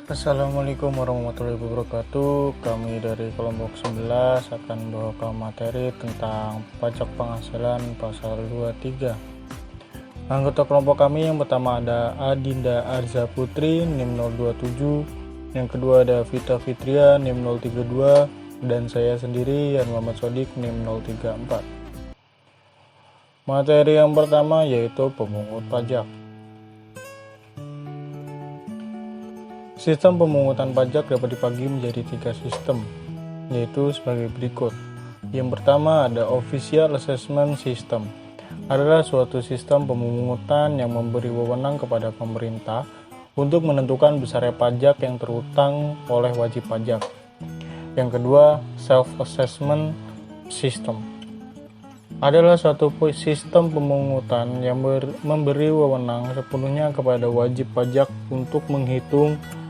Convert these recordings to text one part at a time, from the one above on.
Assalamualaikum warahmatullahi wabarakatuh. Kami dari kelompok 11 akan membawakan materi tentang pajak penghasilan pasal 23. Anggota kelompok kami yang pertama ada Adinda Arza Putri NIM 027, yang kedua ada Vita Fitria NIM 032, dan saya sendiri Yan Muhammad Sodik NIM 034. Materi yang pertama yaitu pemungut pajak. Sistem pemungutan pajak dapat dibagi menjadi 3 sistem, yaitu sebagai berikut. Yang pertama ada Official Assessment System. Adalah suatu sistem pemungutan yang memberi wewenang kepada pemerintah untuk menentukan besarnya pajak yang terutang oleh wajib pajak. Yang kedua, Self-Assessment System. Adalah suatu sistem pemungutan yang memberi wewenang sepenuhnya kepada wajib pajak untuk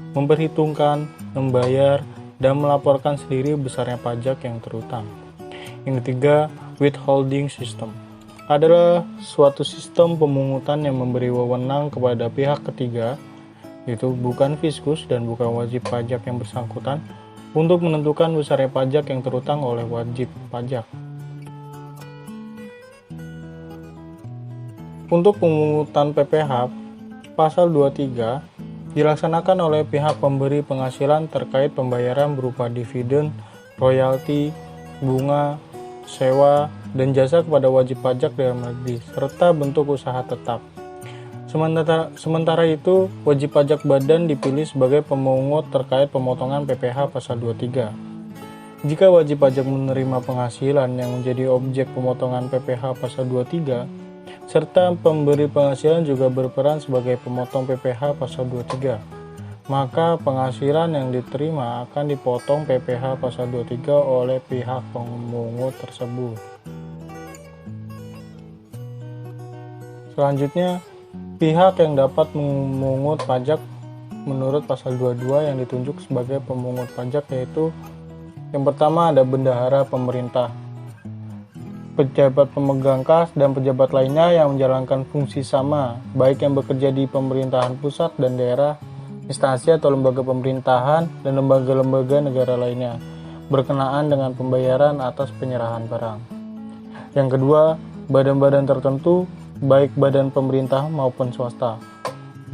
memperhitungkan, membayar, dan melaporkan sendiri besarnya pajak yang terutang. Yang ketiga, Withholding System. Adalah suatu sistem pemungutan yang memberi wewenang kepada pihak ketiga, yaitu bukan fiskus dan bukan wajib pajak yang bersangkutan, untuk menentukan besarnya pajak yang terutang oleh wajib pajak. Untuk pemungutan PPh, pasal 23 dilaksanakan oleh pihak pemberi penghasilan terkait pembayaran berupa dividen, royalti, bunga, sewa, dan jasa kepada wajib pajak dalam negeri, serta bentuk usaha tetap. Sementara itu, wajib pajak badan dipilih sebagai pemungut terkait pemotongan PPh pasal 23. Jika wajib pajak menerima penghasilan yang menjadi objek pemotongan PPh pasal 23, serta pemberi penghasilan juga berperan sebagai pemotong PPh pasal 23, maka penghasilan yang diterima akan dipotong PPh pasal 23 oleh pihak pemungut tersebut. Selanjutnya, pihak yang dapat memungut pajak menurut pasal 22 yang ditunjuk sebagai pemungut pajak yaitu yang pertama ada bendahara pemerintah, pejabat pemegang kas, dan pejabat lainnya yang menjalankan fungsi sama, baik yang bekerja di pemerintahan pusat dan daerah, instansi atau lembaga pemerintahan, dan lembaga-lembaga negara lainnya, berkenaan dengan pembayaran atas penyerahan barang. Yang kedua, badan-badan tertentu, baik badan pemerintah maupun swasta,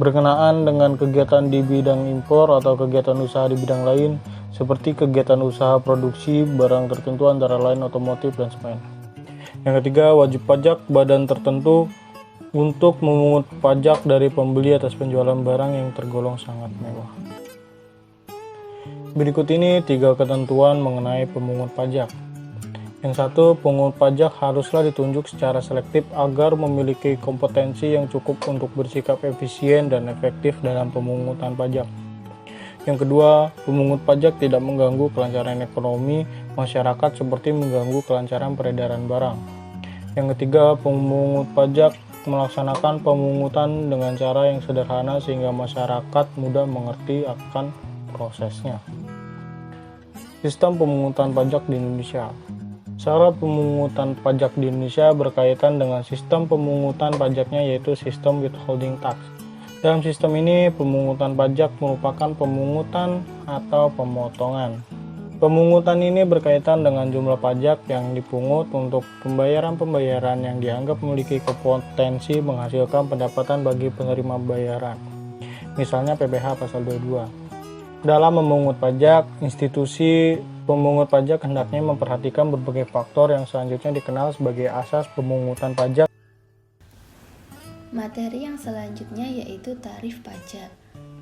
berkenaan dengan kegiatan di bidang impor atau kegiatan usaha di bidang lain, seperti kegiatan usaha produksi barang tertentu antara lain otomotif dan semen. Yang ketiga, wajib pajak badan tertentu untuk memungut pajak dari pembeli atas penjualan barang yang tergolong sangat mewah. Berikut ini 3 ketentuan mengenai pemungut pajak. Yang satu, pemungut pajak haruslah ditunjuk secara selektif agar memiliki kompetensi yang cukup untuk bersikap efisien dan efektif dalam pemungutan pajak. Yang kedua, pemungut pajak tidak mengganggu kelancaran ekonomi masyarakat seperti mengganggu kelancaran peredaran barang. Yang ketiga, pemungut pajak melaksanakan pemungutan dengan cara yang sederhana sehingga masyarakat mudah mengerti akan prosesnya. Sistem pemungutan pajak di Indonesia. Syarat pemungutan pajak di Indonesia berkaitan dengan sistem pemungutan pajaknya yaitu sistem withholding tax. Dalam sistem ini, pemungutan pajak merupakan pemungutan atau pemotongan. Pemungutan ini berkaitan dengan jumlah pajak yang dipungut untuk pembayaran-pembayaran yang dianggap memiliki potensi menghasilkan pendapatan bagi penerima bayaran. Misalnya PPh pasal 22. Dalam memungut pajak, institusi pemungut pajak hendaknya memperhatikan berbagai faktor yang selanjutnya dikenal sebagai asas pemungutan pajak. Materi yang selanjutnya yaitu tarif pajak.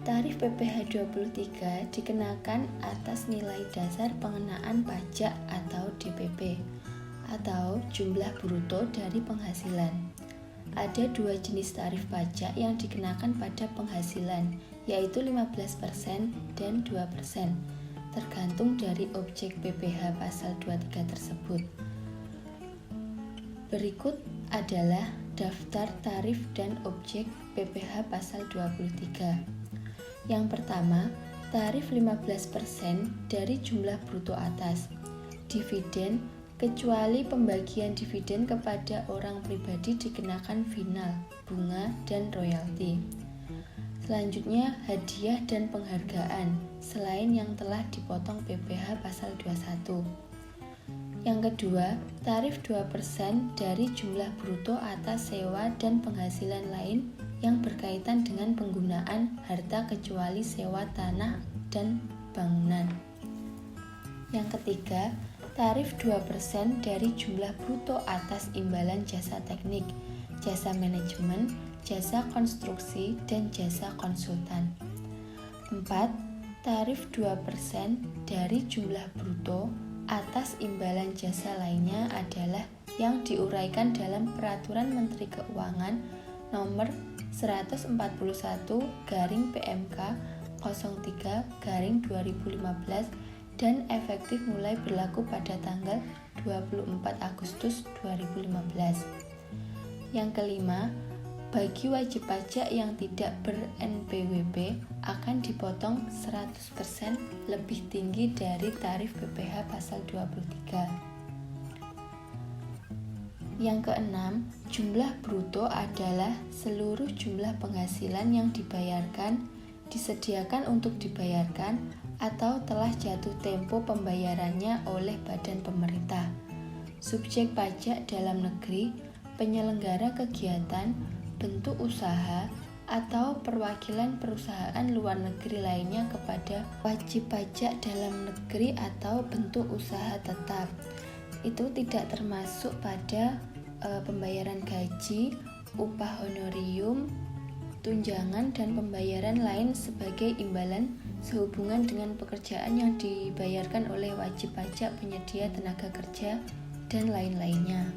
Tarif PPh 23 dikenakan atas nilai dasar pengenaan pajak atau DPP atau jumlah bruto dari penghasilan. Ada 2 jenis tarif pajak yang dikenakan pada penghasilan, yaitu 15% dan 2%, tergantung dari objek PPh pasal 23 tersebut. Berikut adalah daftar tarif dan objek PPh pasal 23. Yang pertama, tarif 15% dari jumlah bruto atas. Dividen, kecuali pembagian dividen kepada orang pribadi dikenakan final, bunga, dan royalti. Selanjutnya, hadiah dan penghargaan selain yang telah dipotong PPh pasal 21. Yang kedua, tarif 2% dari jumlah bruto atas sewa dan penghasilan lain yang berkaitan dengan penggunaan harta kecuali sewa tanah dan bangunan. Yang ketiga, tarif 2% dari jumlah bruto atas imbalan jasa teknik, jasa manajemen, jasa konstruksi, dan jasa konsultan. 4. Tarif 2% dari jumlah bruto atas imbalan jasa lainnya adalah yang diuraikan dalam Peraturan Menteri Keuangan Nomor 141/PMK 03/2015 dan efektif mulai berlaku pada tanggal 24 Agustus 2015. Yang kelima, bagi wajib pajak yang tidak ber-NPWP akan dipotong 100% lebih tinggi dari tarif PPh pasal 23. Yang keenam, jumlah bruto adalah seluruh jumlah penghasilan yang dibayarkan, disediakan untuk dibayarkan, atau telah jatuh tempo pembayarannya oleh badan pemerintah, subjek pajak dalam negeri, penyelenggara kegiatan, bentuk usaha, atau perwakilan perusahaan luar negeri lainnya kepada wajib pajak dalam negeri atau bentuk usaha tetap. Itu tidak termasuk pada pembayaran gaji, upah honorium, tunjangan, dan pembayaran lain sebagai imbalan sehubungan dengan pekerjaan yang dibayarkan oleh wajib pajak, penyedia tenaga kerja, dan lain-lainnya.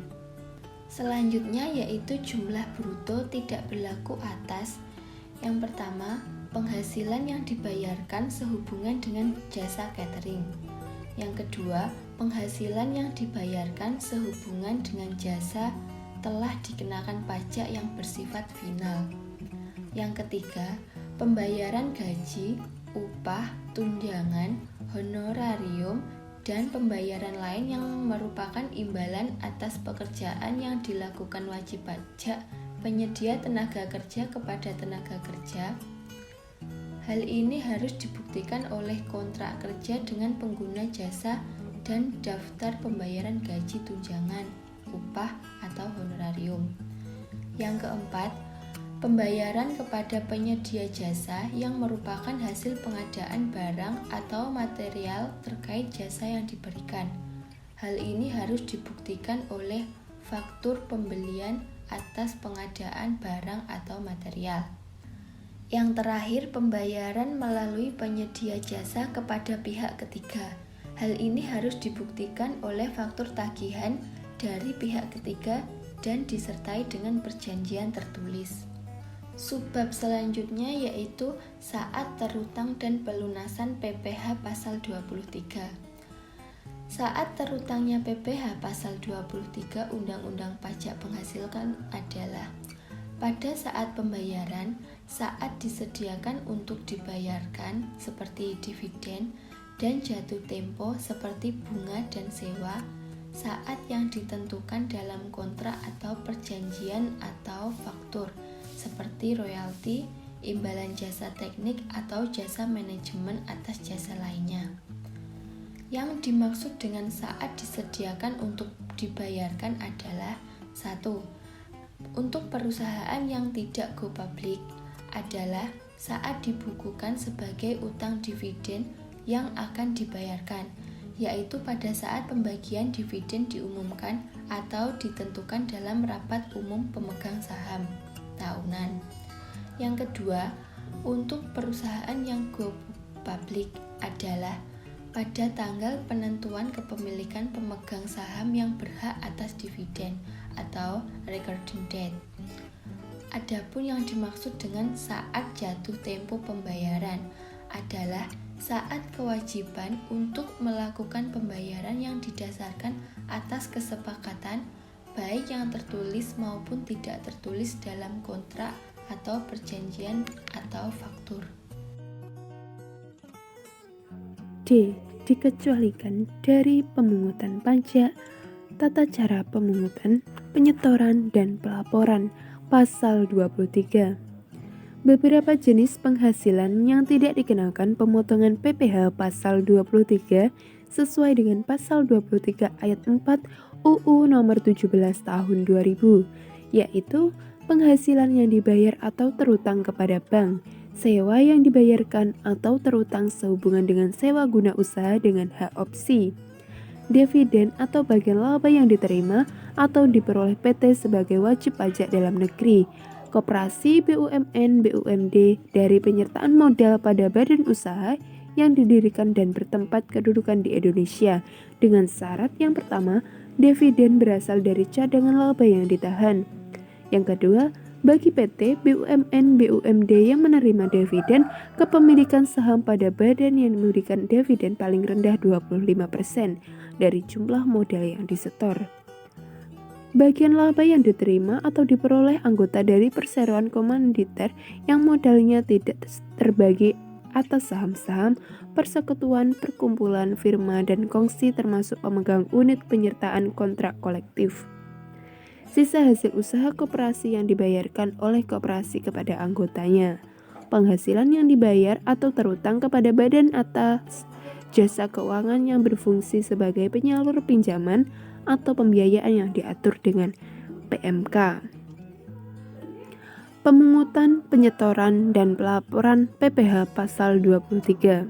Selanjutnya yaitu jumlah bruto tidak berlaku atas. Yang pertama, penghasilan yang dibayarkan sehubungan dengan jasa catering. Yang kedua, penghasilan yang dibayarkan sehubungan dengan jasa telah dikenakan pajak yang bersifat final. Yang ketiga, pembayaran gaji, upah, tunjangan, honorarium, dan pembayaran lain yang merupakan imbalan atas pekerjaan yang dilakukan wajib pajak penyedia tenaga kerja kepada tenaga kerja. Hal ini harus dibuktikan oleh kontrak kerja dengan pengguna jasa dan daftar pembayaran gaji, tunjangan, upah, atau honorarium. Yang keempat, pembayaran kepada penyedia jasa yang merupakan hasil pengadaan barang atau material terkait jasa yang diberikan. Hal ini harus dibuktikan oleh faktur pembelian atas pengadaan barang atau material. Yang terakhir, pembayaran melalui penyedia jasa kepada pihak ketiga. Hal ini harus dibuktikan oleh faktur tagihan dari pihak ketiga dan disertai dengan perjanjian tertulis. Subbab selanjutnya yaitu saat terutang dan pelunasan PPh pasal 23. Saat terutangnya PPh pasal 23 Undang-Undang Pajak Penghasilan adalah pada saat pembayaran, saat disediakan untuk dibayarkan seperti dividen dan jatuh tempo seperti bunga dan sewa, saat yang ditentukan dalam kontrak atau perjanjian atau faktur seperti royalti, imbalan jasa teknik atau jasa manajemen atas jasa lainnya. Yang dimaksud dengan saat disediakan untuk dibayarkan adalah 1. Untuk perusahaan yang tidak go public adalah saat dibukukan sebagai utang dividen yang akan dibayarkan, yaitu pada saat pembagian dividen diumumkan atau ditentukan dalam rapat umum pemegang saham tahunan. Yang kedua, untuk perusahaan yang go public adalah pada tanggal penentuan kepemilikan pemegang saham yang berhak atas dividen atau recording date. Adapun yang dimaksud dengan saat jatuh tempo pembayaran adalah saat kewajiban untuk melakukan pembayaran yang didasarkan atas kesepakatan baik yang tertulis maupun tidak tertulis dalam kontrak atau perjanjian atau faktur. D. Dikecualikan dari pemungutan pajak, tata cara pemungutan, penyetoran, dan pelaporan pasal 23. Beberapa jenis penghasilan yang tidak dikenakan pemotongan PPh pasal 23 sesuai dengan pasal 23 ayat 4 UU nomor 17 tahun 2000, yaitu penghasilan yang dibayar atau terutang kepada bank, sewa yang dibayarkan atau terutang sehubungan dengan sewa guna usaha dengan hak opsi, dividen atau bagian laba yang diterima atau diperoleh PT sebagai wajib pajak dalam negeri, koperasi, BUMN, BUMD dari penyertaan modal pada badan usaha yang didirikan dan bertempat kedudukan di Indonesia dengan syarat yang pertama, dividen berasal dari cadangan laba yang ditahan. Yang kedua, bagi PT, BUMN, BUMD yang menerima dividen, kepemilikan saham pada badan yang memberikan dividen paling rendah 25% dari jumlah modal yang disetor. Bagian laba yang diterima atau diperoleh anggota dari perseroan komanditer yang modalnya tidak terbagi atas saham-saham, persekutuan, perkumpulan, firma, dan kongsi termasuk pemegang unit penyertaan kontrak kolektif. Sisa hasil usaha koperasi yang dibayarkan oleh koperasi kepada anggotanya. Penghasilan yang dibayar atau terutang kepada badan atas jasa keuangan yang berfungsi sebagai penyalur pinjaman atau pembiayaan yang diatur dengan PMK. Pemungutan, penyetoran, dan pelaporan PPh pasal 23.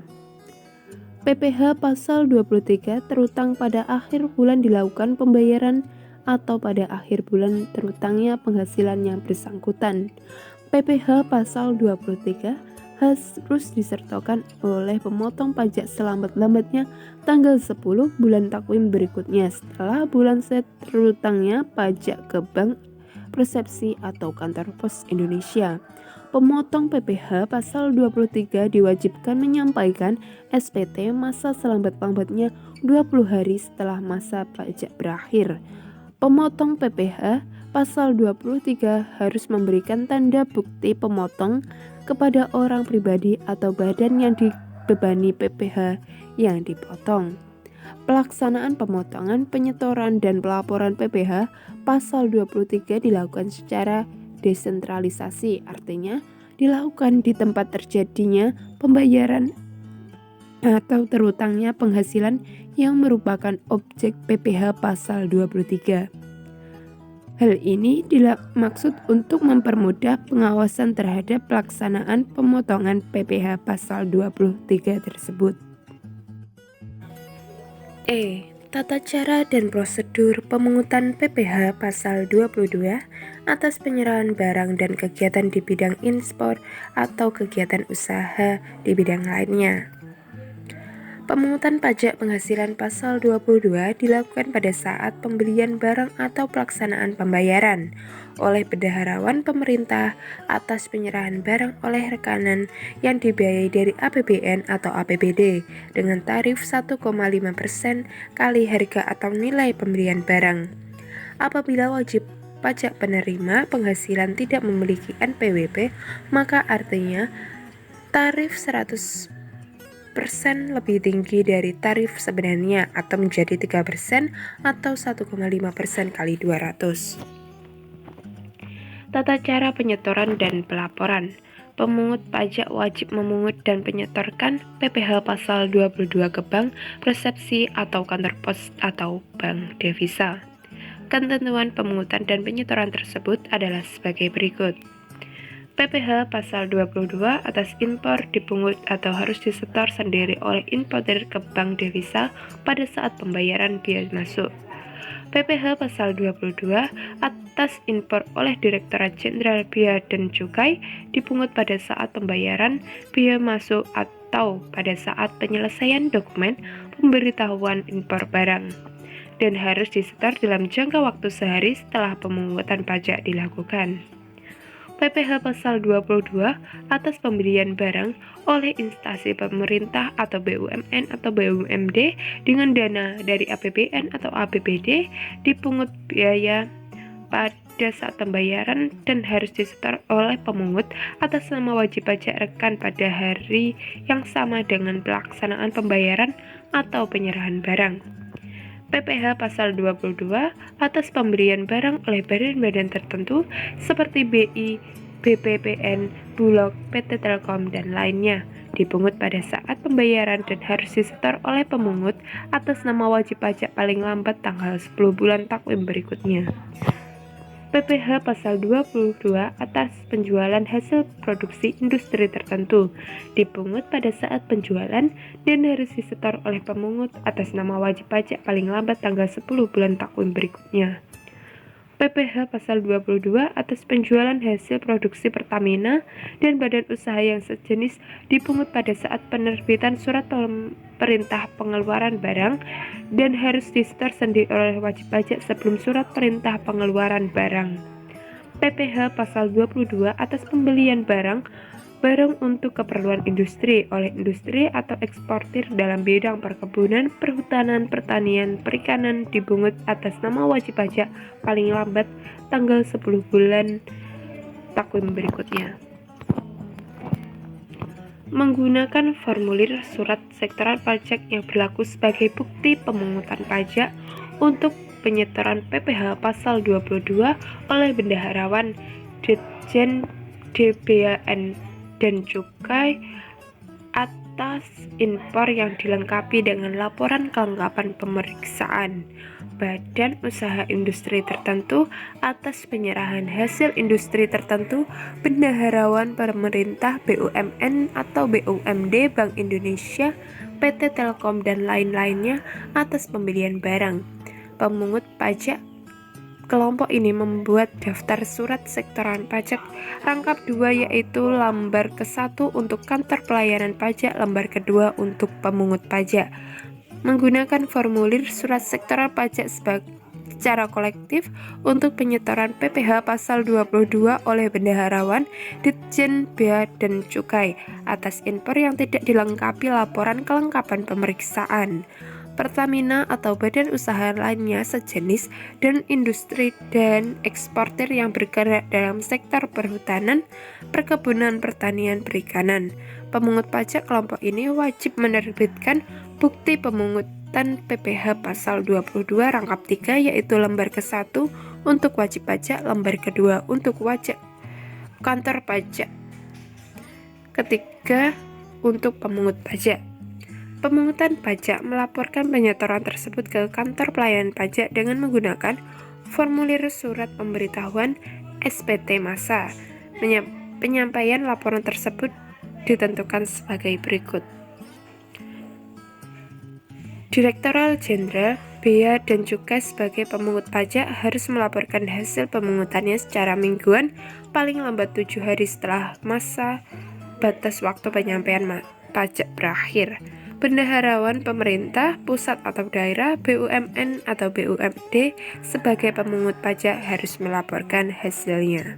PPh pasal 23 terutang pada akhir bulan dilakukan pembayaran atau pada akhir bulan terutangnya penghasilan yang bersangkutan. PPh pasal 23 harus disertakan oleh pemotong pajak selambat-lambatnya tanggal 10 bulan takwim berikutnya setelah bulan terutangnya pajak ke bank, persepsi atau kantor pos Indonesia. Pemotong PPh pasal 23 diwajibkan menyampaikan SPT masa selambat-lambatnya 20 hari setelah masa pajak berakhir. Pemotong PPh pasal 23 harus memberikan tanda bukti pemotong kepada orang pribadi atau badan yang dibebani PPh yang dipotong. Pelaksanaan pemotongan, penyetoran, dan pelaporan PPh pasal 23 dilakukan secara desentralisasi, artinya dilakukan di tempat terjadinya pembayaran atau terutangnya penghasilan yang merupakan objek PPh pasal 23. Hal ini dimaksud untuk mempermudah pengawasan terhadap pelaksanaan pemotongan PPh pasal 23 tersebut. Tata cara dan prosedur pemungutan PPh pasal 22 atas penyerahan barang dan kegiatan di bidang ekspor atau kegiatan usaha di bidang lainnya. Pemungutan pajak penghasilan pasal 22 dilakukan pada saat pembelian barang atau pelaksanaan pembayaran oleh bendaharawan pemerintah atas penyerahan barang oleh rekanan yang dibiayai dari APBN atau APBD dengan tarif 1,5% kali harga atau nilai pembelian barang. Apabila wajib pajak penerima penghasilan tidak memiliki NPWP, maka artinya tarif 100% lebih tinggi dari tarif sebenarnya atau menjadi 3% atau 1,5% kali 200. Tata cara penyetoran dan pelaporan. Pemungut pajak wajib memungut dan menyetorkan PPh pasal 22 ke bank, persepsi atau kantor pos atau bank devisa. Ketentuan pemungutan dan penyetoran tersebut adalah sebagai berikut. PPh pasal 22 atas impor dipungut atau harus disetor sendiri oleh importer ke bank devisa pada saat pembayaran biaya masuk. PPh pasal 22 atas impor oleh Direktorat Jenderal Bea dan Cukai dipungut pada saat pembayaran biaya masuk atau pada saat penyelesaian dokumen pemberitahuan impor barang dan harus disetor dalam jangka waktu sehari setelah pemungutan pajak dilakukan. PPh pasal 22 atas pembelian barang oleh instansi pemerintah atau BUMN atau BUMD dengan dana dari APBN atau APBD dipungut biaya pada saat pembayaran dan harus disetor oleh pemungut atas nama wajib pajak rekan pada hari yang sama dengan pelaksanaan pembayaran atau penyerahan barang. PPh pasal 22 atas pemberian barang oleh badan-badan tertentu seperti BI, BPPN, Bulog, PT Telkom, dan lainnya dipungut pada saat pembayaran dan harus disetor oleh pemungut atas nama wajib pajak paling lambat tanggal 10 bulan takwim berikutnya. PPh pasal 22 atas penjualan hasil produksi industri tertentu dipungut pada saat penjualan dan harus disetor oleh pemungut atas nama wajib pajak paling lambat tanggal 10 bulan takwim berikutnya. PPh pasal 22 atas penjualan hasil produksi Pertamina dan badan usaha yang sejenis dipungut pada saat penerbitan surat perintah pengeluaran barang dan harus disetor sendiri oleh wajib pajak sebelum surat perintah pengeluaran barang. PPh pasal 22 atas pembelian barang untuk keperluan industri oleh industri atau eksportir dalam bidang perkebunan, perhutanan, pertanian, perikanan dipungut atas nama wajib pajak paling lambat tanggal 10 bulan takwim berikutnya. Menggunakan formulir surat sektoral pajak yang berlaku sebagai bukti pemungutan pajak untuk penyetoran PPh pasal 22 oleh bendaharawan Ditjen DBAN dan cukai atas impor yang dilengkapi dengan laporan kelengkapan pemeriksaan badan usaha industri tertentu atas penyerahan hasil industri tertentu bendaharawan pemerintah BUMN atau BUMD Bank Indonesia PT Telkom dan lain-lainnya atas pembelian barang. Pemungut pajak kelompok ini membuat daftar surat sektoran pajak rangkap 2 yaitu lembar ke-1 untuk kantor pelayanan pajak, lembar kedua untuk pemungut pajak. Menggunakan formulir surat sektoral pajak secara kolektif untuk penyetoran PPh pasal 22 oleh bendaharawan Ditjen Bea dan Cukai atas impor yang tidak dilengkapi laporan kelengkapan pemeriksaan. Pertamina atau badan usaha lainnya sejenis dan industri dan eksportir yang bergerak dalam sektor perhutanan, perkebunan, pertanian, perikanan. Pemungut pajak kelompok ini wajib menerbitkan bukti pemungutan PPh pasal 22 rangkap 3 yaitu lembar ke-1 untuk wajib pajak, lembar kedua untuk wajib kantor pajak, ketiga untuk pemungut pajak. Pemungutan pajak melaporkan penyetoran tersebut ke kantor pelayanan pajak dengan menggunakan formulir surat pemberitahuan SPT massa. Penyampaian laporan tersebut ditentukan sebagai berikut. Direktorat Jenderal Bea dan Cukai sebagai pemungut pajak harus melaporkan hasil pemungutannya secara mingguan paling lambat 7 hari setelah masa batas waktu penyampaian pajak berakhir. Bendaharawan pemerintah, pusat atau daerah, BUMN atau BUMD sebagai pemungut pajak harus melaporkan hasilnya.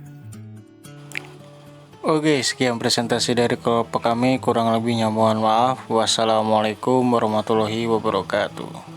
Oke, sekian presentasi dari kelompok kami, kurang lebihnya mohon maaf. Wassalamualaikum warahmatullahi wabarakatuh.